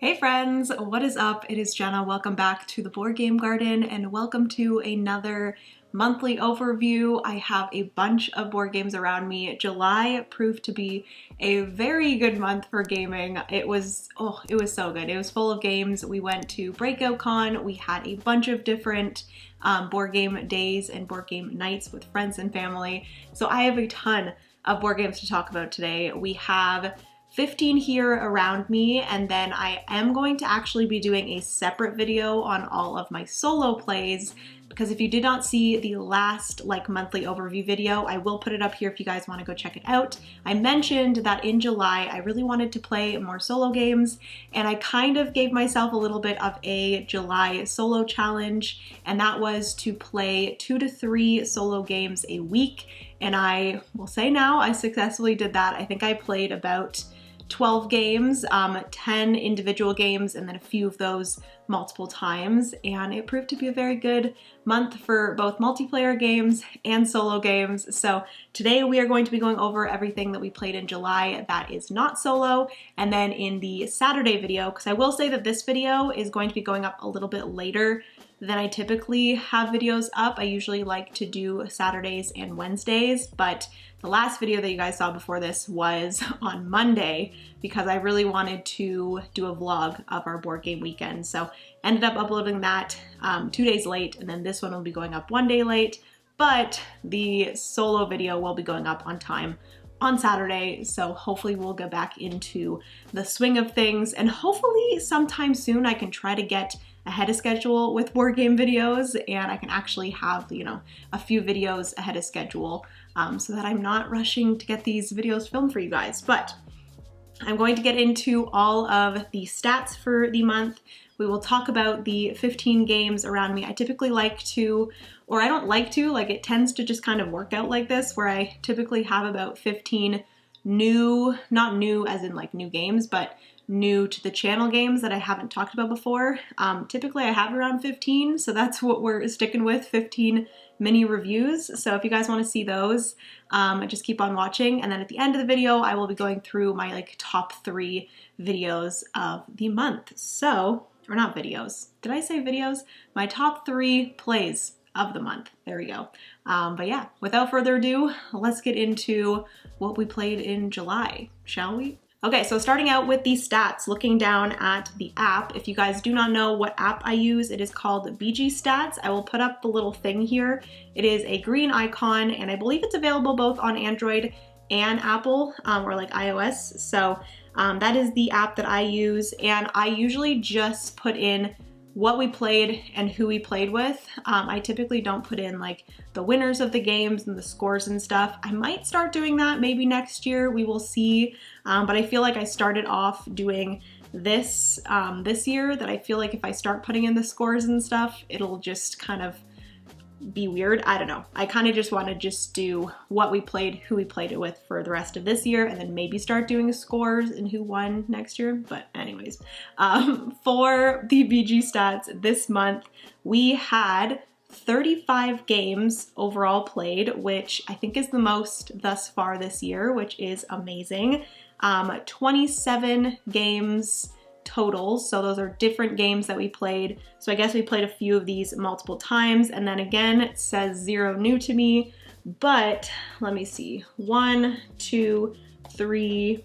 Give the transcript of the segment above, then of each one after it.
Hey friends, what is up? It is Jenna. Welcome back to the Board Game Garden and welcome to another monthly overview. I have a bunch of board games around me. July proved to be a very good month for gaming. It was so good. It was full of games. We went to Breakout Con. We had a bunch of different board game days and board game nights with friends and family. So I have a ton of board games to talk about today. We have 15 here around me, and then I am going to actually be doing a separate video on all of my solo plays, because if you did not see the last monthly overview video, I will put it up here if you guys want to go check it out. I mentioned that in July I really wanted to play more solo games, and I kind of gave myself a little bit of a July solo challenge, and that was to play 2 to 3 solo games a week, and I will say now I successfully did that. I think I played about 12 games, 10 individual games, and then a few of those multiple times, and it proved to be a very good month for both multiplayer games and solo games. So today we are going to be going over everything that we played in July that is not solo, and then in the Saturday video, because I will say that this video is going to be going up a little bit later than I typically have videos up. I usually like to do Saturdays and Wednesdays, but the last video that you guys saw before this was on Monday because I really wanted to do a vlog of our board game weekend. So ended up uploading that 2 days late, and then this one will be going up 1 day late, but the solo video will be going up on time on Saturday, so hopefully we'll get back into the swing of things, and hopefully sometime soon I can try to get ahead of schedule with board game videos, and I can actually have, a few videos ahead of schedule so that I'm not rushing to get these videos filmed for you guys. But I'm going to get into all of the stats for the month. We will talk about the 15 games around me. I typically like to, or I don't like to, it tends to just kind of work out like this, where I typically have about 15 new, not new as in new games, but new to the channel games that I haven't talked about before. Typically I have around 15, so that's what we're sticking with, 15 mini reviews. So if you guys want to see those, just keep on watching. And then at the end of the video, I will be going through my top 3 videos of the month. So, or not videos. Did I say videos? My top 3 plays of the month. There we go. But yeah, without further ado, let's get into what we played in July, shall we? Okay, so starting out with the stats, looking down at the app. If you guys do not know what app I use, it is called BG Stats. I will put up the little thing here. It is a green icon, and I believe it's available both on Android and Apple, or iOS. So that is the app that I use, and I usually just put in what we played and who we played with. I typically don't put in the winners of the games and the scores and stuff. I might start doing that maybe next year, we will see. But I feel like I started off doing this this year, that I feel like if I start putting in the scores and stuff, it'll just kind of be weird. I don't know. I kind of just want to just do what we played, who we played it with for the rest of this year, and then maybe start doing scores and who won next year. But anyways, for the BG stats this month, we had 35 games overall played, which I think is the most thus far this year, which is amazing. 27 games total, so those are different games that we played. So I guess we played a few of these multiple times, and then again it says 0 new to me, but let me see, 1, 2, 3,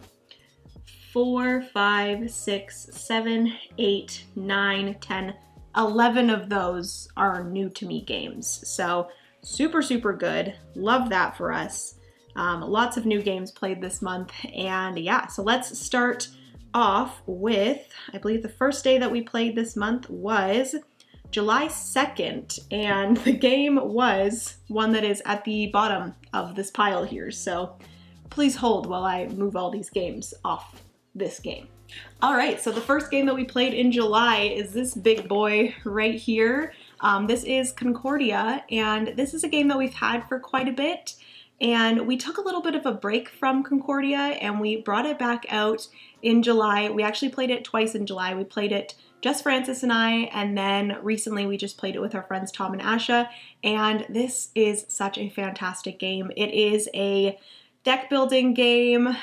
4, 5, 6, 7, 8, 9, 10, 11 of those are new to me games. So super good, love that for us. Lots of new games played this month, and yeah, so let's start off with, I believe the first day that we played this month was July 2nd, and the game was one that is at the bottom of this pile here, so please hold while I move all these games off this game. Alright, so the first game that we played in July is this big boy right here. This is Concordia, and this is a game that we've had for quite a bit. And we took a little bit of a break from Concordia and we brought it back out in July. We actually played it twice in July. We played it just Francis and I, and then recently we just played it with our friends Tom and Asha, and this is such a fantastic game. It is a deck building game,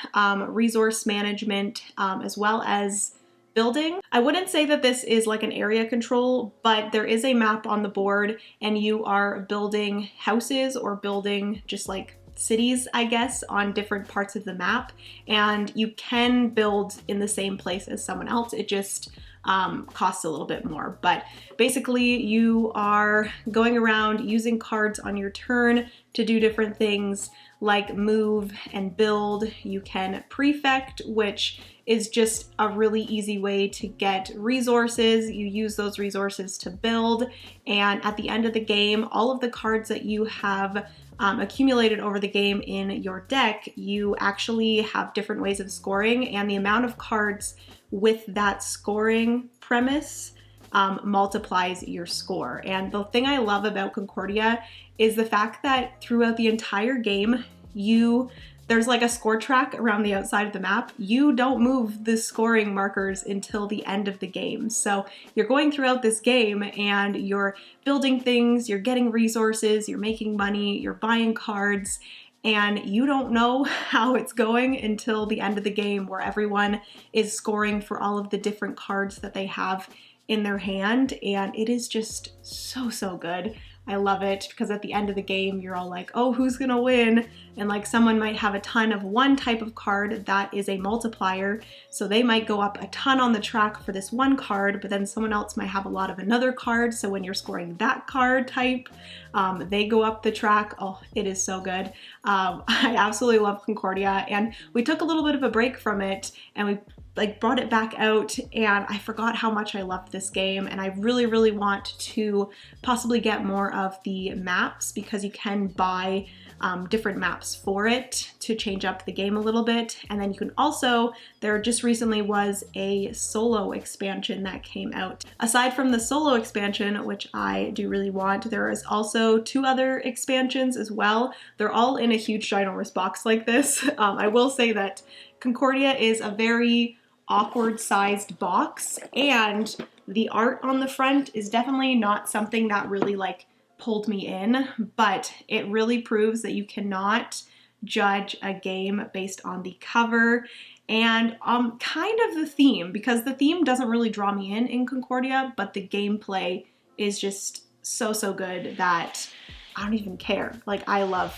resource management, as well as building. I wouldn't say that this is like an area control, but there is a map on the board and you are building houses or building just like cities, I guess, on different parts of the map, and you can build in the same place as someone else. It just costs a little bit more, but basically you are going around using cards on your turn to do different things like move and build. You can prefect, which is just a really easy way to get resources. You use those resources to build, and at the end of the game, all of the cards that you have accumulated over the game in your deck, you actually have different ways of scoring, and the amount of cards with that scoring premise multiplies your score. And the thing I love about Concordia is the fact that throughout the entire game, there's like a score track around the outside of the map. You don't move the scoring markers until the end of the game. So you're going throughout this game and you're building things, you're getting resources, you're making money, you're buying cards, and you don't know how it's going until the end of the game, where everyone is scoring for all of the different cards that they have in their hand, and it is just so good. I love it because at the end of the game, you're all like, oh, who's gonna win? And like someone might have a ton of one type of card that is a multiplier, so they might go up a ton on the track for this one card, but then someone else might have a lot of another card, so when you're scoring that card type, they go up the track. Oh, it is so good. I absolutely love Concordia, and we took a little bit of a break from it, and we brought it back out, and I forgot how much I loved this game, and I really want to possibly get more of the maps, because you can buy different maps for it to change up the game a little bit. And then you can also, there just recently was a solo expansion that came out. Aside from the solo expansion, which I do really want, there is also 2 other expansions as well. They're all in a huge ginormous box like this. I will say that Concordia is a very awkward sized box, and the art on the front is definitely not something that really like pulled me in, but it really proves that you cannot judge a game based on the cover and kind of the theme, because the theme doesn't really draw me in Concordia, but the gameplay is just so good that I don't even care. Like I love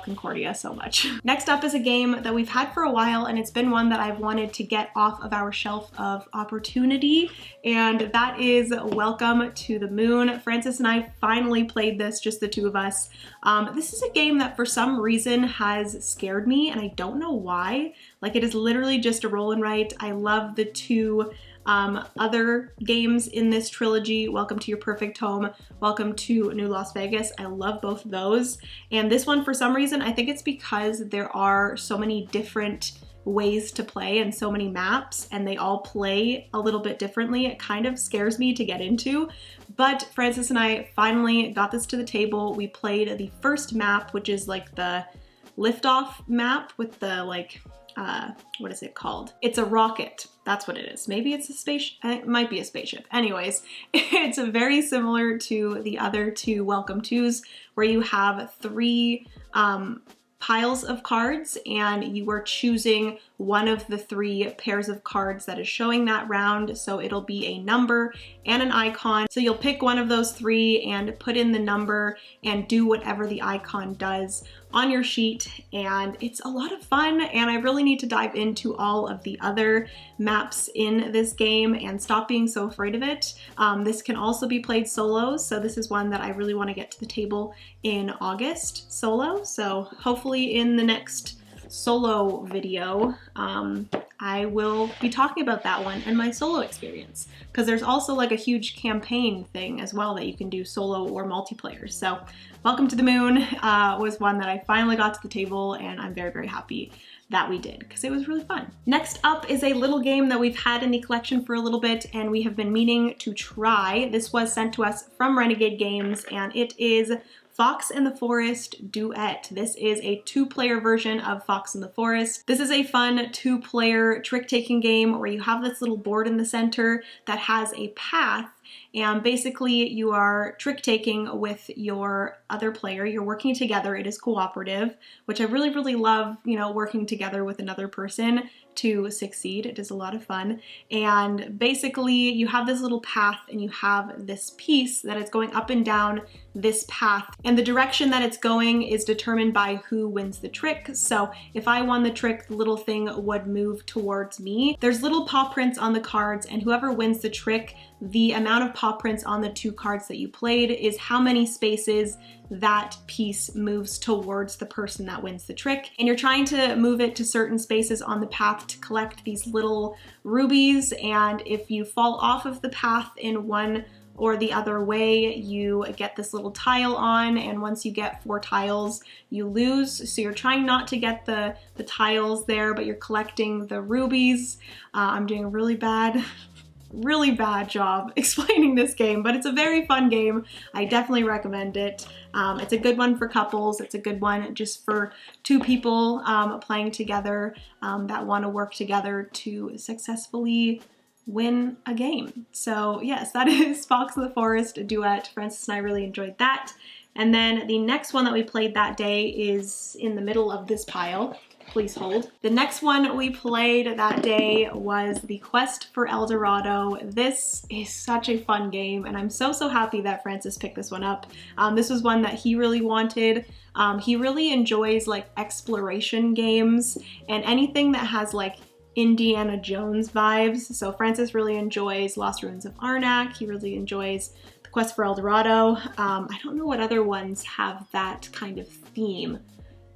Concordia so much. Next up is a game that we've had for a while, and it's been one that I've wanted to get off of our shelf of opportunity, and that is Welcome to the Moon. Francis and I finally played this, just the 2 of us. This is a game that for some reason has scared me, and I don't know why. Like, it is literally just a roll and write. I love the 2 other games in this trilogy, Welcome to Your Perfect Home, Welcome to New Las Vegas. I love both of those. And this one, for some reason, I think it's because there are so many different ways to play and so many maps, and they all play a little bit differently. It kind of scares me to get into, but Francis and I finally got this to the table. We played the first map, which is like the liftoff map with the like, what is it called? It's a rocket. That's what it is. Maybe it's a spaceship. It might be a spaceship. Anyways, it's very similar to the other 2 Welcome Tos, where you have 3 piles of cards, and you are choosing one of the 3 pairs of cards that is showing that round. So it'll be a number and an icon. So you'll pick one of those 3 and put in the number and do whatever the icon does on your sheet, and it's a lot of fun, and I really need to dive into all of the other maps in this game and stop being so afraid of it. This can also be played solo, so this is one that I really want to get to the table in August solo, so hopefully in the next solo video, I will be talking about that one and my solo experience, because there's also like a huge campaign thing as well that you can do solo or multiplayer. So Welcome to the Moon was one that I finally got to the table, and I'm very happy that we did, because it was really fun. Next up is a little game that we've had in the collection for a little bit, and we have been meaning to try. This was sent to us from Renegade Games, and it is Fox and the Forest Duet. This is a 2-player version of Fox and the Forest. This is a fun 2-player trick-taking game where you have this little board in the center that has a path, and basically you are trick-taking with your other player. You're working together. It is cooperative, which I really love, you know, working together with another person to succeed. It is a lot of fun. And basically you have this little path and you have this piece that is going up and down this path. And the direction that it's going is determined by who wins the trick. So if I won the trick, the little thing would move towards me. There's little paw prints on the cards, and whoever wins the trick, the amount of paw prints on the 2 cards that you played is how many spaces that piece moves towards the person that wins the trick. And you're trying to move it to certain spaces on the path to collect these little rubies. And if you fall off of the path in one or the other way, you get this little tile on, and once you get 4 tiles, you lose. So you're trying not to get the tiles there, but you're collecting the rubies. I'm doing a really bad job explaining this game, but it's a very fun game. I definitely recommend it. It's a good one for couples. It's a good one just for 2 people playing together that want to work together to successfully win a game. So yes, that is Fox in the Forest duet. Francis and I really enjoyed that. And then the next one that we played that day is in the middle of this pile. Please hold. The next one we played that day was the Quest for El Dorado. This is such a fun game, and I'm so happy that Francis picked this one up. This was one that he really wanted. He really enjoys like exploration games and anything that has like Indiana Jones vibes. So Francis really enjoys Lost Ruins of Arnak. He really enjoys the Quest for El Dorado. I don't know what other ones have that kind of theme,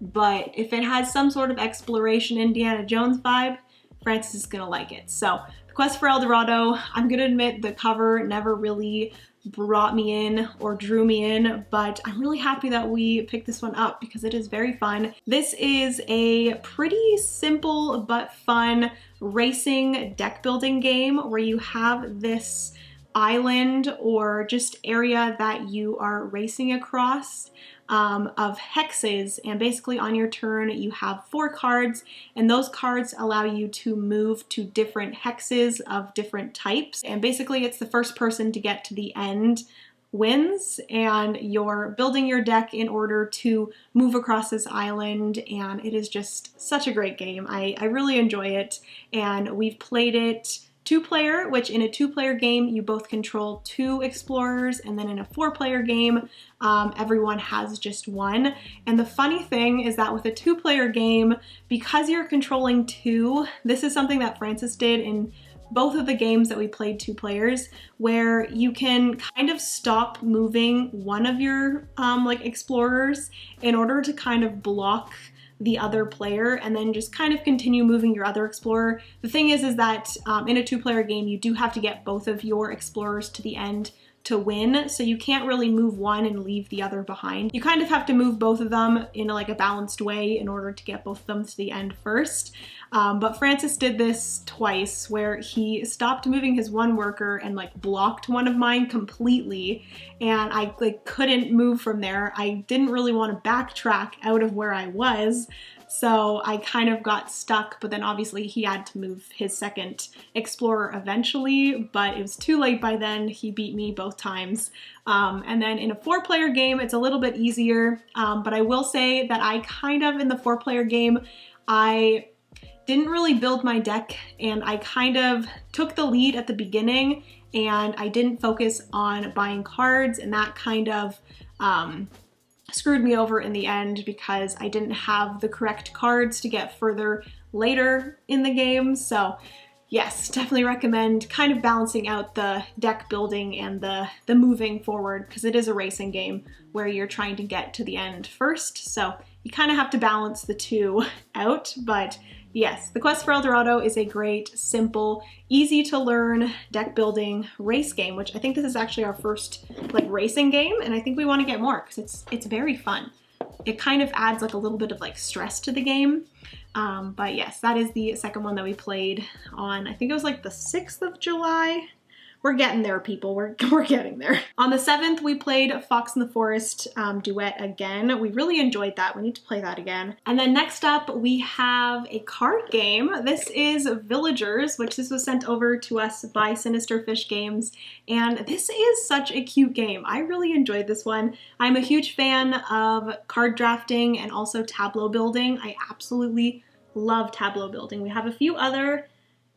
but if it has some sort of exploration Indiana Jones vibe, Francis is gonna like it. So the Quest for El Dorado, I'm gonna admit the cover never really brought me in or drew me in, but I'm really happy that we picked this one up because it is very fun. This is a pretty simple but fun racing deck building game where you have this island or just area that you are racing across of hexes, and basically on your turn you have 4 cards, and those cards allow you to move to different hexes of different types, and basically it's the first person to get to the end wins, and you're building your deck in order to move across this island, and it is just such a great game. I really enjoy it, and we've played it 2-player, which in a 2-player game you both control 2 explorers, and then in a 4-player game everyone has just 1. And the funny thing is that with a 2-player game, because you're controlling 2, this is something that Francis did in both of the games that we played 2 players, where you can kind of stop moving one of your like explorers in order to kind of block the other player, and then just kind of continue moving your other explorer. The thing is that in a 2-player game you do have to get both of your explorers to the end to win, so you can't really move one and leave the other behind. You kind of have to move both of them in like a balanced way in order to get both of them to the end first. But Francis did this twice where he stopped moving his one worker and like blocked one of mine completely, and I like couldn't move from there. I didn't really want to backtrack out of where I was, so I kind of got stuck, but then obviously he had to move his second explorer eventually, but it was too late by then. He beat me both times. And then in a 4-player game, it's a little bit easier, but I will say that I kind of, in the 4-player game, I didn't really build my deck, and I kind of took the lead at the beginning, and I didn't focus on buying cards, and that kind of screwed me over in the end because I didn't have the correct cards to get further later in the game. So yes, definitely recommend kind of balancing out the deck building and the moving forward, because it is a racing game where you're trying to get to the end first. So you kind of have to balance the 2 out, but yes, the Quest for El Dorado is a great, simple, easy to learn deck building race game, which I think this is actually our first like racing game, and I think we want to get more because it's very fun. It kind of adds like a little bit of like stress to the game. But yes, that is the second one that we played on, I think it was like the 6th of July. We're getting there, people. We're getting there. On the 7th, we played Fox in the Forest duet again. We really enjoyed that. We need to play that again. And then next up, we have a card game. This is Villagers, which this was sent over to us by Sinister Fish Games. And this is such a cute game. I really enjoyed this one. I'm a huge fan of card drafting and also tableau building. I absolutely love tableau building. We have a few other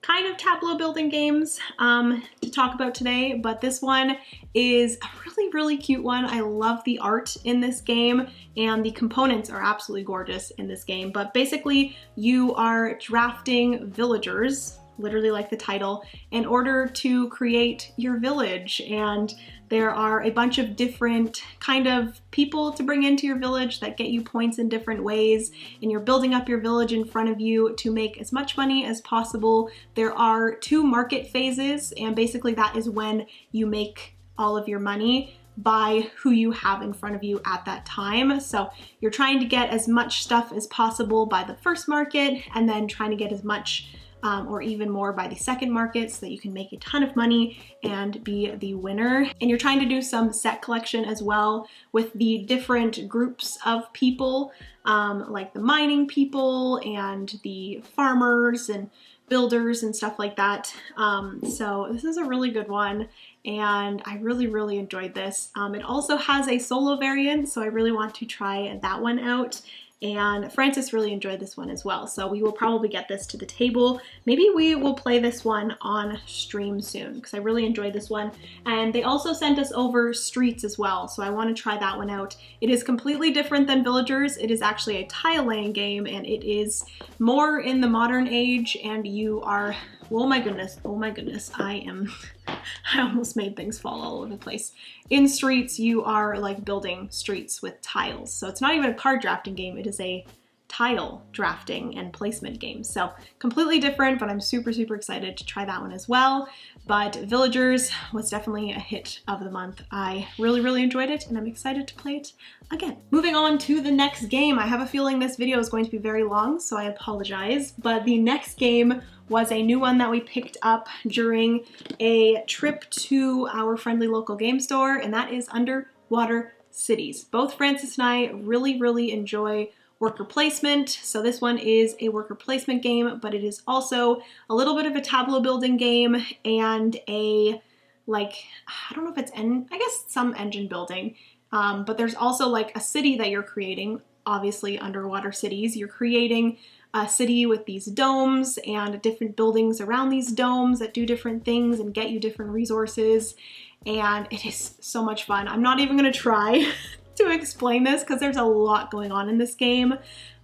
kind of tableau building games to talk about today, but this one is a really, really cute one. I love the art in this game, and the components are absolutely gorgeous in this game. But basically, you are drafting villagers, literally like the title, in order to create your village. And there are a bunch of different kind of people to bring into your village that get you points in different ways, and you're building up your village in front of you to make as much money as possible. There are 2 market phases, and basically that is when you make all of your money by who you have in front of you at that time. So you're trying to get as much stuff as possible by the first market, and then trying to get as much or even more by the second market so that you can make a ton of money and be the winner. And you're trying to do some set collection as well with the different groups of people, like the mining people and the farmers and builders and stuff like that. So this is a really good one, and I really, really enjoyed this. It also has a solo variant, so I really want to try that one out. And Francis really enjoyed this one as well, so we will probably get this to the table. Maybe we will play this one on stream soon, because I really enjoyed this one. And they also sent us over Streets as well, so I want to try that one out. It is completely different than Villagers. It is actually a tile laying game, and it is more in the modern age, and you are, oh my goodness, I almost made things fall all over the place. In Streets, you are like building streets with tiles. So it's not even a card drafting game, it is a tile drafting and placement game. So completely different, but I'm super, super excited to try that one as well. But Villagers was definitely a hit of the month. I really, really enjoyed it, and I'm excited to play it again. Moving on to the next game. I have a feeling this video is going to be very long, so I apologize. But the next game was a new one that we picked up during a trip to our friendly local game store, and that is Underwater Cities. Both Francis and I really, really enjoy worker placement. So this one is a worker placement game, but it is also a little bit of a tableau building game and a, like, I don't know if it's, I guess some engine building, but there's also like a city that you're creating. Obviously, Underwater Cities, you're creating a city with these domes and different buildings around these domes that do different things and get you different resources. And it is so much fun. I'm not even gonna try to explain this because there's a lot going on in this game.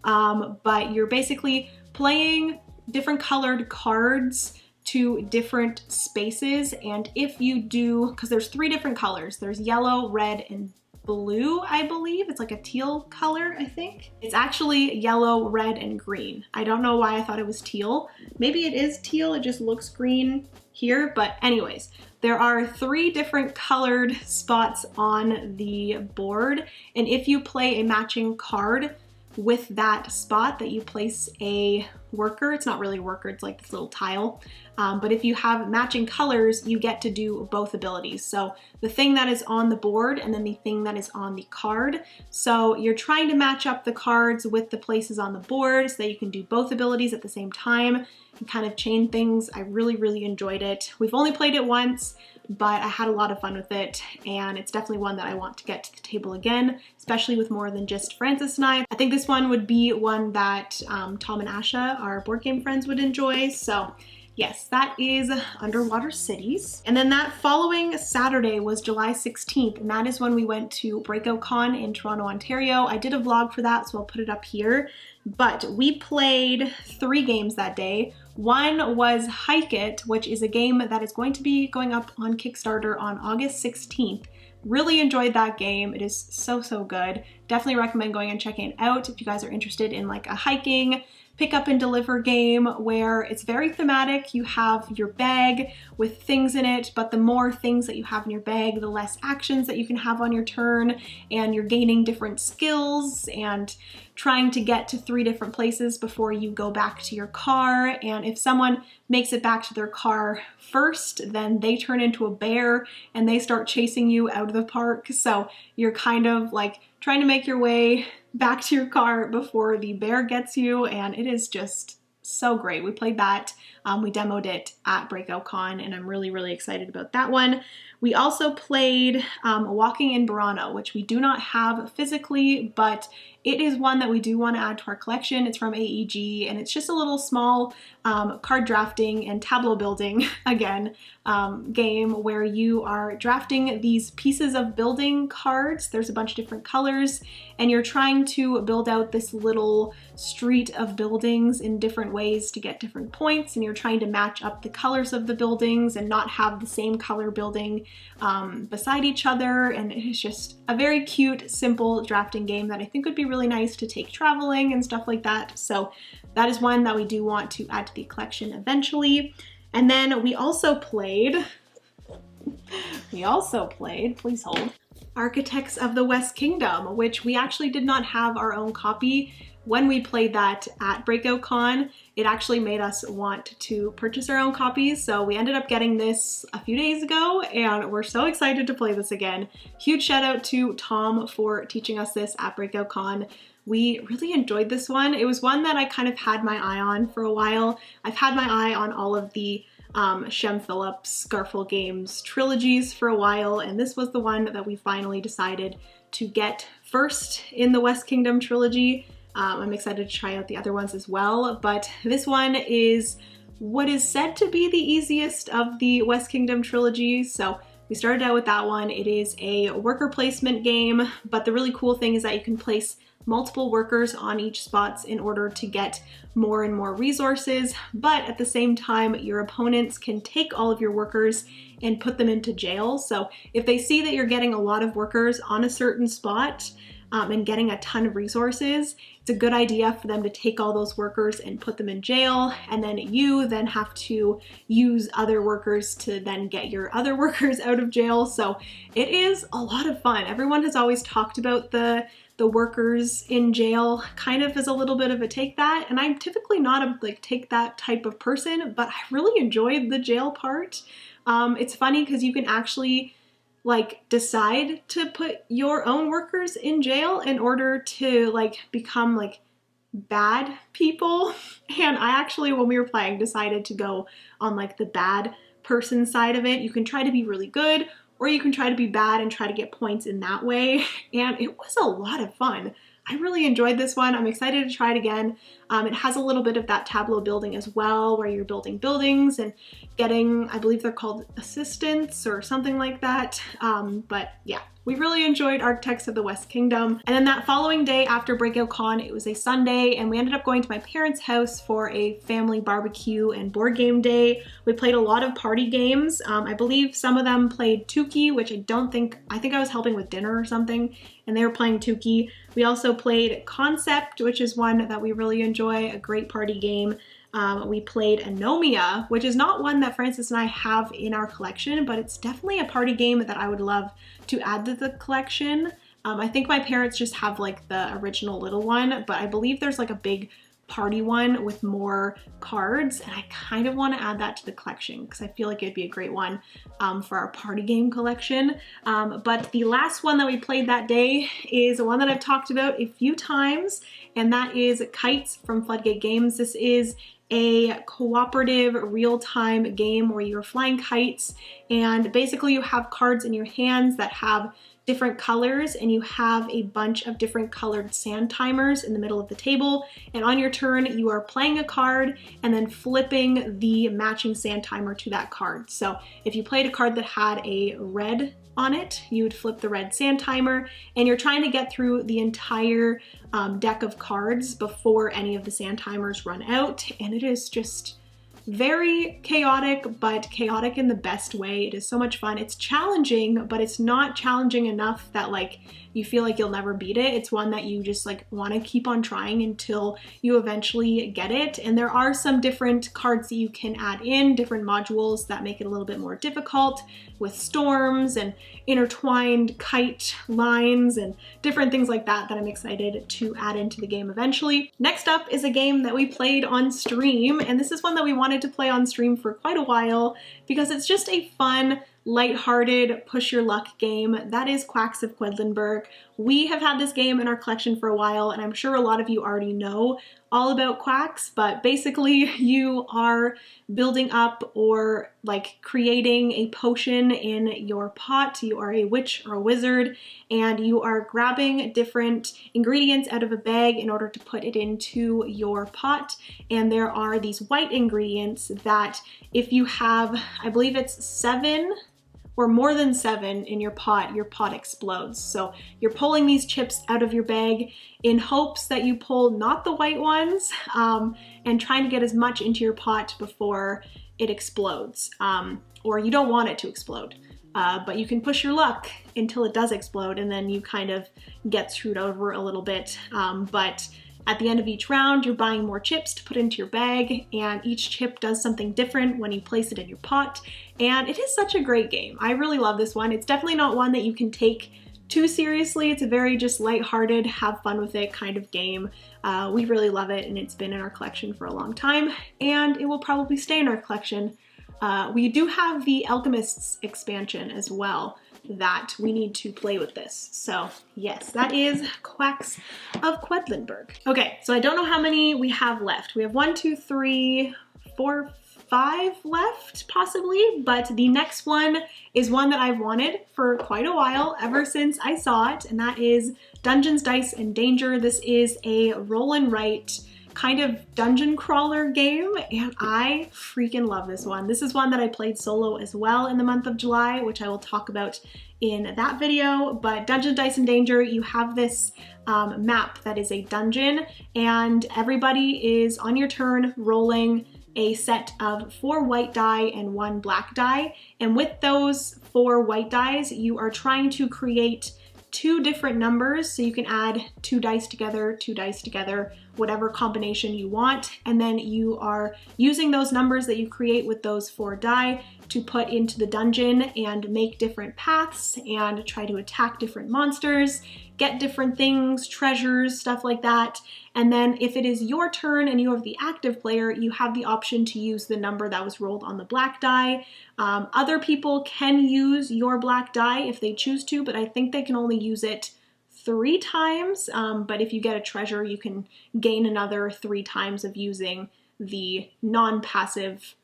But you're basically playing different colored cards to different spaces. And if you do, because there's 3 different colors, there's yellow, red, and blue, I believe. It's like a teal color, I think. It's actually yellow, red, and green. I don't know why I thought it was teal. Maybe it is teal, it just looks green here, but anyways, there are 3 different colored spots on the board, and if you play a matching card with that spot that you place a worker, it's not really a worker, it's like this little tile, but if you have matching colors, you get to do both abilities. So the thing that is on the board and then the thing that is on the card. So you're trying to match up the cards with the places on the board so that you can do both abilities at the same time and kind of chain things. I really, really enjoyed it. We've only played it once, but I had a lot of fun with it, and it's definitely one that I want to get to the table again, especially with more than just Francis and I. I think this one would be one that Tom and Asha, our board game friends, would enjoy. So yes, that is Underwater Cities. And then that following Saturday was July 16th, and that is when we went to Breakout Con in Toronto, Ontario. I did a vlog for that, so I'll put it up here. But we played 3 games that day. One was Hike It, which is a game that is going to be going up on Kickstarter on August 16th. Really enjoyed that game. It is so, so good. Definitely recommend going and checking it out if you guys are interested in like a hiking, pick up and deliver game where it's very thematic. You have your bag with things in it, but the more things that you have in your bag, the less actions that you can have on your turn, and you're gaining different skills and trying to get to 3 different places before you go back to your car. And if someone makes it back to their car first, then they turn into a bear and they start chasing you out of the park. So you're kind of like trying to make your way back to your car before the bear gets you, and it is just so great. We played that. We demoed it at Breakout Con, and I'm really, really excited about that one. We also played Walking in Burano, which we do not have physically, but it is one that we do want to add to our collection. It's from AEG, and it's just a little small card drafting and tableau building, again, game where you are drafting these pieces of building cards. There's a bunch of different colors, and you're trying to build out this little street of buildings in different ways to get different points, and you're trying to match up the colors of the buildings and not have the same color building beside each other. And it's just a very cute, simple drafting game that I think would be really nice to take traveling and stuff like that. So that is one that we do want to add to the collection eventually. And then we also played, please hold, Architects of the West Kingdom, which we actually did not have our own copy. When we played that at Breakout Con, it actually made us want to purchase our own copies. So we ended up getting this a few days ago, and we're so excited to play this again. Huge shout out to Tom for teaching us this at Breakout Con. We really enjoyed this one. It was one that I kind of had my eye on for a while. I've had my eye on all of the Shem Phillips Garfield Games trilogies for a while, and this was the one that we finally decided to get first in the West Kingdom trilogy. I'm excited to try out the other ones as well, but this one is what is said to be the easiest of the West Kingdom trilogy. So we started out with that one. It is a worker placement game, but the really cool thing is that you can place multiple workers on each spots in order to get more and more resources, but at the same time, your opponents can take all of your workers and put them into jail. So if they see that you're getting a lot of workers on a certain spot, and getting a ton of resources, it's a good idea for them to take all those workers and put them in jail, and then you then have to use other workers to then get your other workers out of jail. So it is a lot of fun. Everyone has always talked about the workers in jail kind of as a little bit of a take that, and I'm typically not a like take that type of person, but I really enjoyed the jail part. It's funny because you can actually like decide to put your own workers in jail in order to like become like bad people. And I actually, when we were playing, decided to go on like the bad person side of it. You can try to be really good, or you can try to be bad and try to get points in that way. And it was a lot of fun. I really enjoyed this one. I'm excited to try it again. It has a little bit of that tableau building as well, where you're building buildings and getting, I believe they're called assistants or something like that. But yeah, we really enjoyed Architects of the West Kingdom. And then that following day after Breakout Con, it was a Sunday, and we ended up going to my parents' house for a family barbecue and board game day. We played a lot of party games. I believe some of them played Tukey, which I think I was helping with dinner or something, and they were playing Tukey. We also played Concept, which is one that we really enjoy, a great party game. We played Anomia, which is not one that Francis and I have in our collection, but it's definitely a party game that I would love to add to the collection. I think my parents just have like the original little one, but I believe there's like a big party one with more cards, and I kind of want to add that to the collection because I feel like it'd be a great one for our party game collection. But the last one that we played that day is one that I've talked about a few times, and that is Kites from Floodgate Games. This is a cooperative real-time game where you're flying kites, and basically you have cards in your hands that have different colors, and you have a bunch of different colored sand timers in the middle of the table, and on your turn you are playing a card and then flipping the matching sand timer to that card. So if you played a card that had a red on it, you would flip the red sand timer, and you're trying to get through the entire deck of cards before any of the sand timers run out, and it is just very chaotic, but chaotic in the best way. It is so much fun. It's challenging, but it's not challenging enough that like you feel like you'll never beat it. It's one that you just like want to keep on trying until you eventually get it. And there are some different cards that you can add in, different modules that make it a little bit more difficult, with storms and intertwined kite lines and different things like that I'm excited to add into the game eventually. Next up is a game that we played on stream, and this is one that we wanted to play on stream for quite a while because it's just a fun, lighthearted, push your luck game. That is Quacks of Quedlinburg, we have had this game in our collection for a while, and I'm sure a lot of you already know all about quacks, but basically you are building up or like creating a potion in your pot. You are a witch or a wizard, and you are grabbing different ingredients out of a bag in order to put it into your pot. And there are these white ingredients that if you have, I believe it's 7 or more than 7 in your pot explodes. So you're pulling these chips out of your bag in hopes that you pull not the white ones, and trying to get as much into your pot before it explodes. Or you don't want it to explode. But you can push your luck until it does explode, and then you kind of get screwed over a little bit. But at the end of each round, you're buying more chips to put into your bag, and each chip does something different when you place it in your pot. And it is such a great game. I really love this one. It's definitely not one that you can take too seriously. It's a very just lighthearted, have fun with it kind of game. We really love it, and it's been in our collection for a long time, and it will probably stay in our collection. We do have the Alchemist's expansion as well that we need to play with this. So yes, that is Quacks of Quedlinburg. Okay, so I don't know how many we have left. We have 1, 2, 3, 4, 5 left possibly, but the next one is one that I've wanted for quite a while, ever since I saw it, and that is Dungeons, Dice, and Danger. This is a roll and write kind of dungeon crawler game, and I freaking love this one. This is one that I played solo as well in the month of July, which I will talk about in that video. But Dungeons, Dice, and Danger, you have this map that is a dungeon, and everybody is on your turn rolling a set of 4 white die and 1 black die. And with those 4 white dice, you are trying to create 2 different numbers, so you can add 2 dice together, whatever combination you want, and then you are using those numbers that you create with those 4 die to put into the dungeon and make different paths and try to attack different monsters, get different things, treasures, stuff like that. And then if it is your turn and you have the active player, you have the option to use the number that was rolled on the black die. Other people can use your black die if they choose to, but I think they can only use it 3 times. But if you get a treasure, you can gain another 3 times of using the non-passive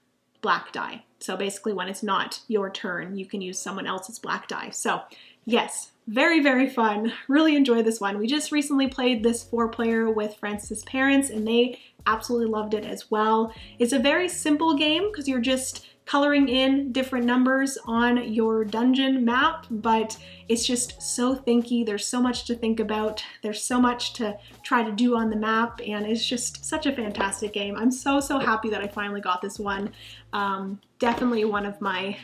black die. So basically when it's not your turn, you can use someone else's black die. So yes, very, very fun. Really enjoy this one. We just recently played this 4-player with Francis's parents, and they absolutely loved it as well. It's a very simple game because you're just coloring in different numbers on your dungeon map, but it's just so thinky. There's so much to think about. There's so much to try to do on the map, and it's just such a fantastic game. I'm so, so happy that I finally got this one. Definitely one of my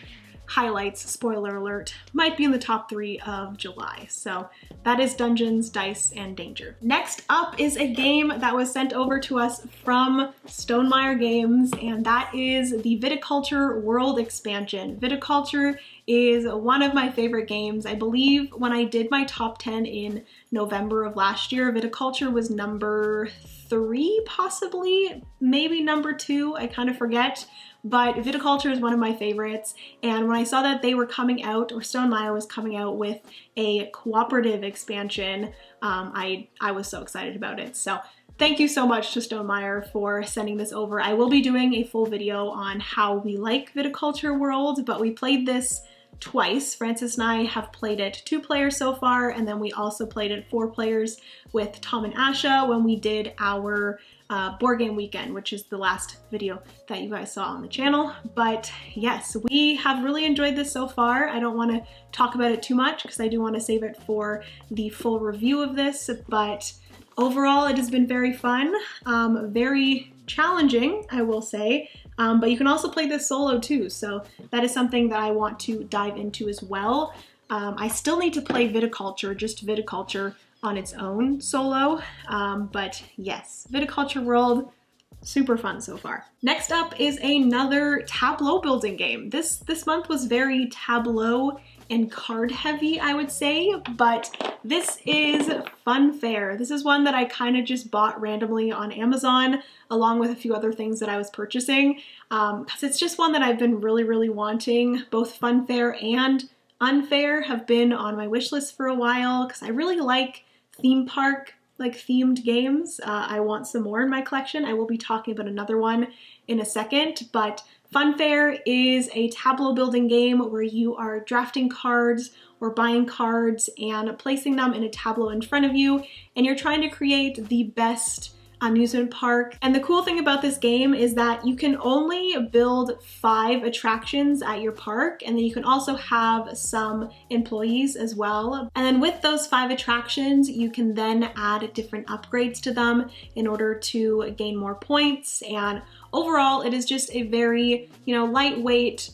highlights, spoiler alert, might be in the top 3 of July. So that is Dungeons, Dice, and Danger. Next up is a game that was sent over to us from Stonemaier Games, and that is the Viticulture World expansion. Viticulture is one of my favorite games. I believe when I did my top 10 in November of last year, Viticulture was number 3 possibly, maybe number 2, I kind of forget. But Viticulture is one of my favorites, and when I saw that they were coming out, or Stonemaier was coming out with a cooperative expansion, I was so excited about it. So thank you so much to Stonemaier for sending this over. I will be doing a full video on how we like Viticulture World, but we played this twice. Francis and I have played it 2 players so far, and then we also played it 4 players with Tom and Asha when we did our board game weekend, which is the last video that you guys saw on the channel. But yes, we have really enjoyed this so far. I don't want to talk about it too much because I do want to save it for the full review of this, but overall it has been very fun, very challenging, I will say. But you can also play this solo too, so that is something that I want to dive into as well. I still need to play Viticulture, just Viticulture on its own solo, but yes, Viticulture World, super fun so far. Next up is another tableau building game. This month was very tableau and card heavy, I would say, but this is Funfair. This is one that I kind of just bought randomly on Amazon along with a few other things that I was purchasing, because it's just one that I've been really, really wanting, both Funfair and Unfair have been on my wish list for a while because I really like theme park, like themed games. I want some more in my collection. I will be talking about another one in a second, but Funfair is a tableau building game where you are drafting cards or buying cards and placing them in a tableau in front of you, and you're trying to create the best amusement park. And the cool thing about this game is that you can only build 5 attractions at your park, and then you can also have some employees as well. And then with those 5 attractions, you can then add different upgrades to them in order to gain more points. And overall, it is just a very, lightweight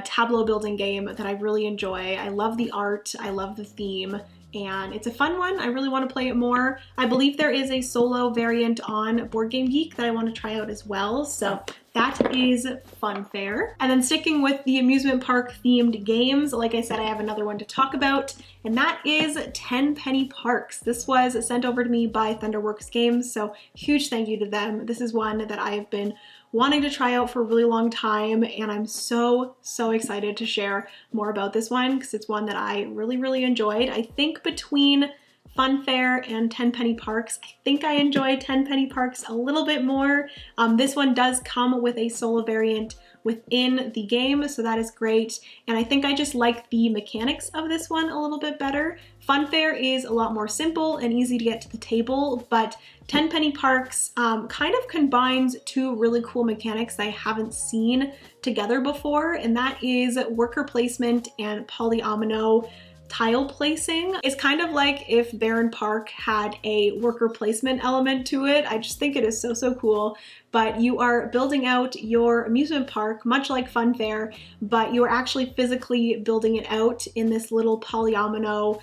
tableau building game that I really enjoy. I love the art, I love the theme, and it's a fun one. I really want to play it more. I believe there is a solo variant on Board Game Geek that I want to try out as well. So that is Funfair. And then sticking with the amusement park themed games, like I said, I have another one to talk about, and that is 10 Penny Parks. This was sent over to me by Thunderworks Games, so huge thank you to them. This is one that I have been wanting to try out for a really long time, and I'm so excited to share more about this one because it's one that I really enjoyed. I think between Funfair and 10 Penny Parks, I think I enjoy 10 Penny Parks a little bit more. This one does come with a solo variant within the game, so that is great. And I think I just like the mechanics of this one a little bit better. Funfair is a lot more simple and easy to get to the table, but 10 Penny Parks kind of combines 2 really cool mechanics I haven't seen together before, and that is worker placement and polyomino tile placing. It's kind of like if Barron Park had a worker placement element to it. I just think it is so cool. But you are building out your amusement park, much like Funfair, but you are actually physically building it out in this little polyomino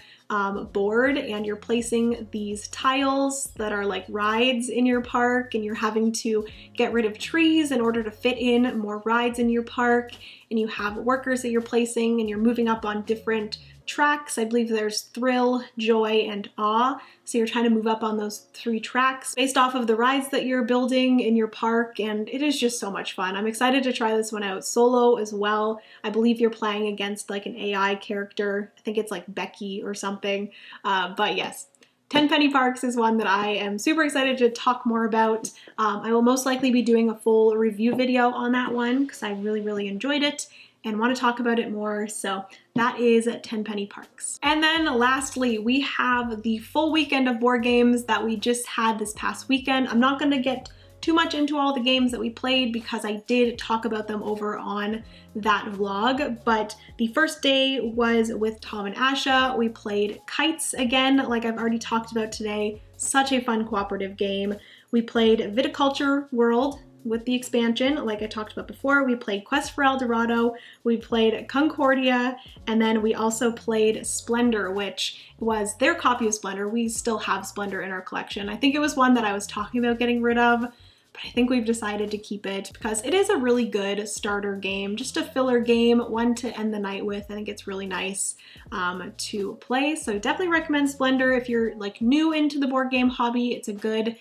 board, and you're placing these tiles that are like rides in your park, and you're having to get rid of trees in order to fit in more rides in your park, and you have workers that you're placing, and you're moving up on different tracks. I believe there's thrill, joy, and awe. So you're trying to move up on those 3 tracks based off of the rides that you're building in your park, and it is just so much fun. I'm excited to try this one out solo as well. I believe you're playing against like an AI character. I think it's like Becky or something. But yes, 10 Penny Parks is one that I am super excited to talk more about. I will most likely be doing a full review video on that one because I really enjoyed it and want to talk about it more. So that is 10 Penny Parks. And then lastly, we have the full weekend of board games that we just had this past weekend. I'm not going to get too much into all the games that we played because I did talk about them over on that vlog, but the first day was with Tom and Asha. We played Kites again, like I've already talked about today. Such a fun cooperative game. We played Viticulture World with the expansion, like I talked about before. We played Quest for El Dorado, we played Concordia, and then we also played Splendor, which was their copy of Splendor. We still have Splendor in our collection. I think it was one that I was talking about getting rid of, but I think we've decided to keep it because it is a really good starter game, just a filler game, one to end the night with. I think it's really nice to play, so definitely recommend Splendor if you're like new into the board game hobby. It's a good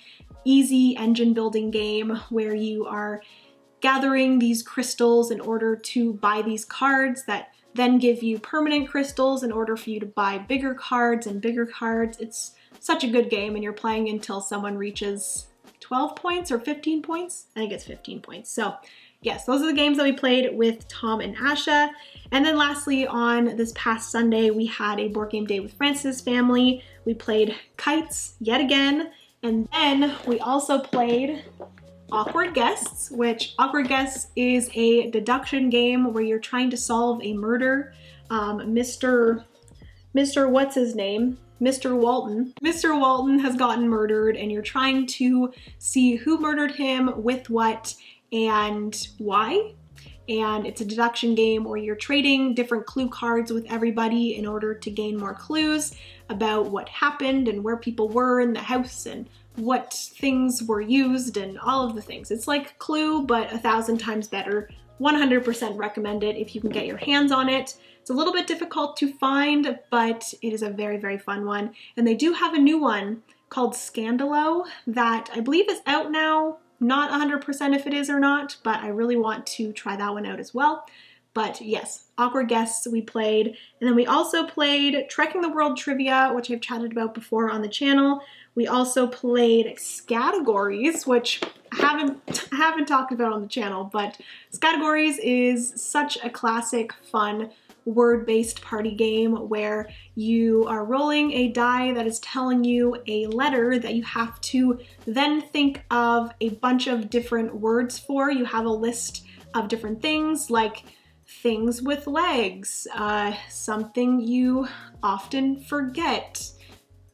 easy engine building game where you are gathering these crystals in order to buy these cards that then give you permanent crystals in order for you to buy bigger cards and bigger cards. It's such a good game, and you're playing until someone reaches 12 points or 15 points. I think it's 15 points. So yes, those are the games that we played with Tom and Asha. And then lastly, on this past Sunday, we had a board game day with Francis' family. We played Kites yet again. And then we also played Awkward Guests, which Awkward Guests is a deduction game where you're trying to solve a murder. Mr. What's his name? Mr. Walton. Mr. Walton has gotten murdered, and you're trying to see who murdered him, with what, and why. And it's a deduction game where you're trading different clue cards with everybody in order to gain more clues about what happened and where people were in the house and what things were used and all of the things. It's like Clue, but 1,000 times better. 100% recommend it if you can get your hands on it. It's a little bit difficult to find, but it is a very fun one. And they do have a new one called Scandalo that I believe is out now. Not 100% if it is or not, but I really want to try that one out as well. But yes, Awkward Guests we played. And then we also played Trekking the World Trivia, which I've chatted about before on the channel. We also played Scattergories, which I haven't talked about on the channel, but Scattergories is such a classic, fun, word-based party game where you are rolling a die that is telling you a letter that you have to then think of a bunch of different words for. You have a list of different things like things with legs, something you often forget.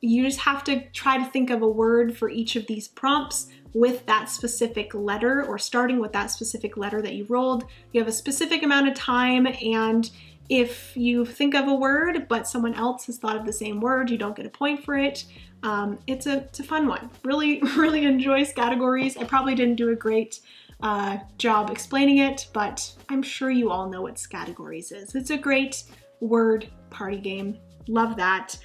You just have to try to think of a word for each of these prompts with that specific letter, or starting with that specific letter that you rolled. You have a specific amount of time, and if you think of a word but someone else has thought of the same word, you don't get a point for it. It's a fun one. Really enjoy Scattergories. I probably didn't do a great job explaining it, but I'm sure you all know what Scattergories is. It's a great word party game. Love that.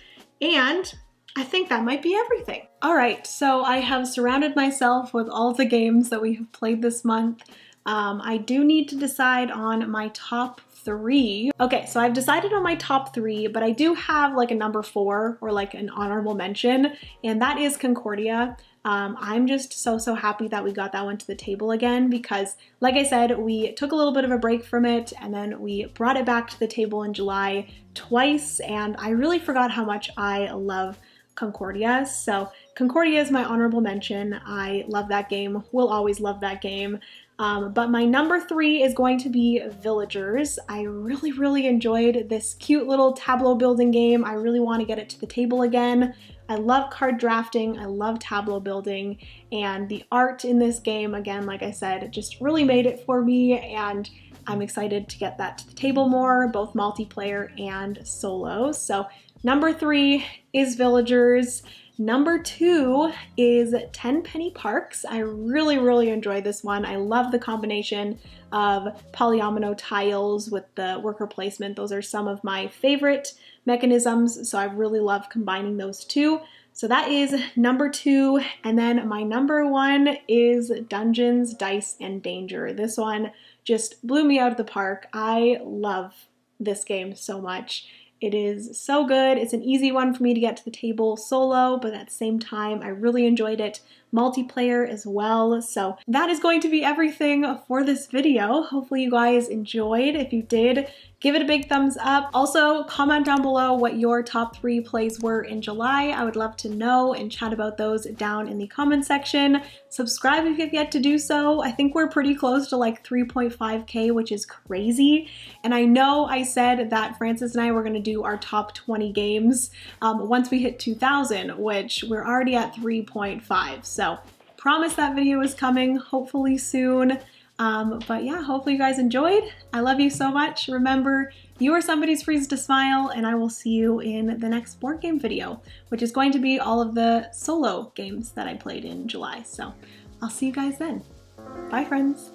And I think that might be everything. All right, so I have surrounded myself with all the games that we have played this month. I do need to decide on my top 3. Okay, so I've decided on my top 3, but I do have like a number 4 or like an honorable mention, and that is Concordia. I'm just so happy that we got that one to the table again, because like I said, we took a little bit of a break from it and then we brought it back to the table in July twice, and I really forgot how much I love Concordia. So Concordia is my honorable mention. I love that game, will always love that game. But my number 3 is going to be Villagers. I really enjoyed this cute little tableau building game. I really want to get it to the table again. I love card drafting, I love tableau building, and the art in this game, again, like I said, it just really made it for me, and I'm excited to get that to the table more, both multiplayer and solo. So number 3 is Villagers. Number 2 is 10 Penny Parks. I really enjoy this one. I love the combination of polyomino tiles with the worker placement. Those are some of my favorite mechanisms, so I really love combining those two. So that is number 2, and then my number 1 is Dungeons, Dice, and Danger. This one just blew me out of the park. I love this game so much. It is so good. It's an easy one for me to get to the table solo, but at the same time, I really enjoyed it multiplayer as well. So that is going to be everything for this video. Hopefully you guys enjoyed. If you did, give it a big thumbs up. Also, comment down below what your top 3 plays were in July. I would love to know and chat about those down in the comment section. Subscribe if you've yet to do so. I think we're pretty close to like 3.5K, which is crazy. And I know I said that Francis and I were gonna do our top 20 games once we hit 2,000, which we're already at 3.5. So promise that video is coming hopefully soon. But yeah, hopefully you guys enjoyed. I love you so much. Remember, you are somebody's reason to smile, and I will see you in the next board game video, which is going to be all of the solo games that I played in July. So I'll see you guys then. Bye, friends.